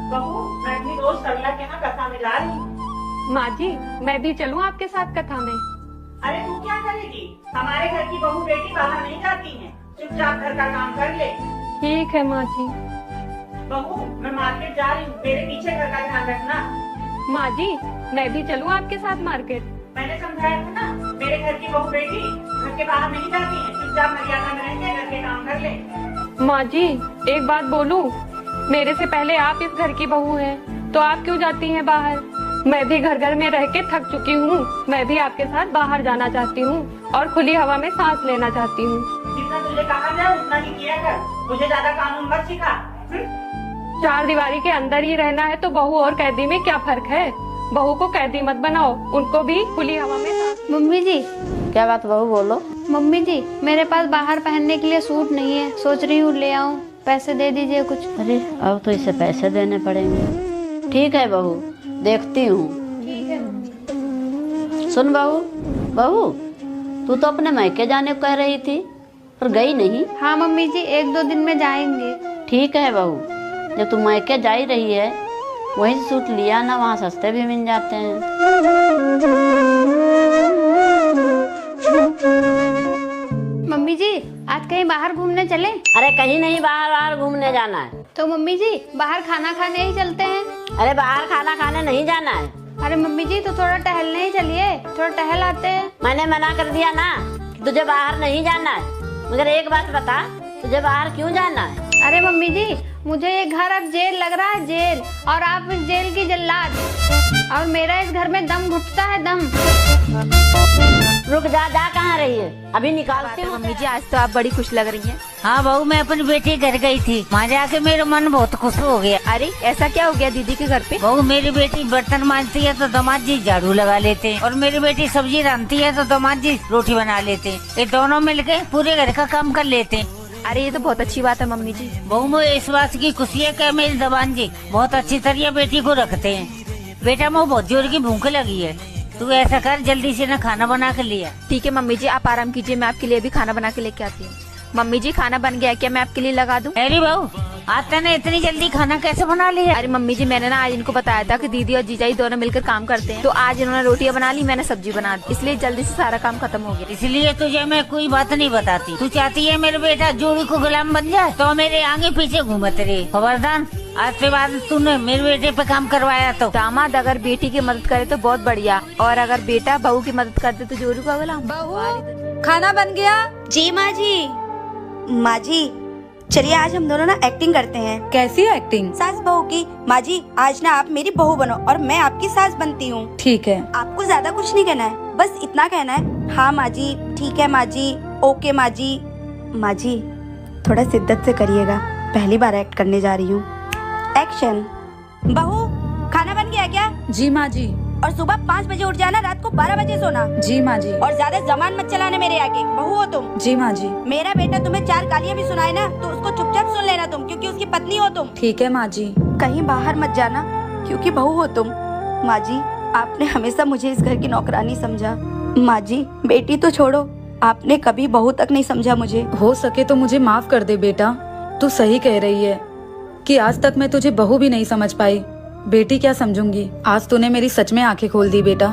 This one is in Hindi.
बहू, मैं अपनी दोस्त सरला के यहाँ कथा में जा रही हूँ। माँ जी, मैं भी चलूँ आपके साथ कथा में? अरे तू क्या करेगी? हमारे घर की बहू बेटी बाहर नहीं जाती है, चुपचाप घर का काम कर ले। ठीक है माँ जी। बहू, मैं मार्केट जा रही हूँ, मेरे पीछे घर का ध्यान रखना। माँ जी, मैं भी चलूँ आपके साथ मार्केट? मैंने समझाया था ना, मेरे घर की बहू बेटी घर के बाहर नहीं जाती है, चुपचाप मर्यादा में रह के घर के काम कर ले। माँ जी, एक बात बोलूँ, मेरे से पहले आप इस घर की बहू हैं, तो आप क्यों जाती हैं बाहर? मैं भी घर घर में रह के थक चुकी हूँ। मैं भी आपके साथ बाहर जाना चाहती हूँ और खुली हवा में सांस लेना चाहती हूँ। जितना तुझे कहा जाए उतना ही किया कर, मुझे ज्यादा कानून मत सिखा। चार दीवारी के अंदर ही रहना है तो बहू और कैदी में क्या फर्क है? बहू को कैदी मत बनाओ, उनको भी खुली हवा में सांस। मम्मी जी। क्या बात बहू, बोलो। मम्मी जी, मेरे पास बाहर पहनने के लिए सूट नहीं है, सोच रही हूँ ले आऊँ, पैसे दे दीजिए कुछ। अरे अब तो इसे पैसे देने पड़ेंगे। ठीक है बहू, देखती हूँ। ठीक है मम्मी। सुन बहू, बहू तू तो अपने मायके जाने को कह रही थी पर गई नहीं। हाँ मम्मी जी, 1-2 दिन में जाएंगे। ठीक है बहू, जब तू मायके जा ही रही है वहीं से सूट लिया ना, वहाँ सस्ते भी मिल जाते हैं। मम्मी जी, आज कहीं बाहर घूमने चले? अरे कहीं नहीं, बाहर बाहर घूमने जाना है। तो मम्मी जी, बाहर खाना खाने ही चलते हैं। अरे बाहर खाना खाने नहीं जाना है। अरे मम्मी जी, तो थोड़ा टहलने ही चलिए, थोड़ा टहल आते हैं। मैंने मना कर दिया ना, तुझे बाहर नहीं जाना है। मगर एक बात बता, तुझे बाहर क्यों जाना है? अरे मम्मी जी, मुझे ये घर अब जेल लग रहा है, जेल, और आप इस जेल की जल्लाद, और मेरा इस घर में दम घुटता है, दम। रुक जा, जा कहाँ रही है? अभी निकालती हूँ। मम्मी जी, आज तो आप बड़ी खुश लग रही हैं। हाँ बहू, मैं अपनी बेटी के घर गई थी, वहाँ जाके मेरा मन बहुत खुश हो गया। अरे ऐसा क्या हो गया दीदी के घर पे? बहू, मेरी बेटी बर्तन मांजती है तो दामाद जी झाड़ू लगा लेते हैं, और मेरी बेटी सब्जी रांधती है तो दामाद जी रोटी बना लेते हैं। ये दोनों मिलके पूरे घर का काम कर लेते हैं। अरे ये तो बहुत अच्छी बात है मम्मी जी। बहू, मुझे इस बात की खुशी है कि मेरी दामाद जी बहुत अच्छी तरह बेटी को रखते हैं। बेटा, मुझे बहुत जोर की भूख लगी है, तू ऐसा कर जल्दी से ना खाना बना कर लिया। ठीक है मम्मी जी, आप आराम कीजिए, मैं आपके लिए भी खाना बना के लेके आती हूँ। मम्मी जी, खाना बन गया क्या? मैं आपके लिए लगा दूं? अरे बहू, आज तूने इतनी जल्दी खाना कैसे बना लिया? अरे मम्मी जी, मैंने ना आज इनको बताया था कि दीदी और जीजाजी दोनों मिलकर काम करते हैं, तो आज इन्होंने रोटियां बना ली, मैंने सब्जी बना दी, इसलिए जल्दी से सारा काम खत्म हो गया। इसलिए तुझे मैं कोई बात नहीं बताती। तू चाहती है मेरे बेटा जोड़ी को गुलाम बन जाए तो मेरे आगे पीछे घूमते रहे। खबरदार, आज से बाद तूने मेरे बेटे पे काम करवाया तो। दामाद अगर बेटी की मदद करे तो बहुत बढ़िया, और अगर बेटा बहू की मदद कर दे तो जोड़ी का गुलाम। बहू, खाना बन गया? जी माँ जी। माँ जी, चलिए आज हम दोनों ना एक्टिंग करते हैं। कैसी एक्टिंग? सास बहू की। माँ जी, आज ना आप मेरी बहू बनो और मैं आपकी सास बनती हूँ। ठीक है। आपको ज्यादा कुछ नहीं कहना है, बस इतना कहना है, हाँ माँ जी, ठीक है माँ जी, ओके माँ जी। माँ जी, थोड़ा शिद्दत से करिएगा, पहली बार एक्ट करने जा रही हूँ। एक्शन। बहू, खाना बन गया क्या? जी माँ जी। और सुबह 5 बजे उठ जाना, रात को 12 बजे सोना। जी माँ जी। और ज्यादा जबान मत चलाने मेरे आगे, बहू हो तुम। जी माँ जी। मेरा बेटा तुम्हें 4 गालियाँ भी सुनाए ना तो उसको चुपचाप सुन लेना तुम, क्योंकि उसकी पत्नी हो तुम। ठीक है माँ जी। कहीं बाहर मत जाना, क्योंकि बहू हो तुम। माँ जी, आपने हमेशा मुझे इस घर की नौकरानी समझा। माँ जी, बेटी तो छोड़ो, आपने कभी बहू तक नहीं समझा मुझे। हो सके तो मुझे माफ कर दे बेटा, तू सही कह रही है कि आज तक मैं तुझे बहू भी नहीं समझ पाई। बेटी क्या समझूंगी, आज तूने मेरी सच में आंखें खोल दी बेटा।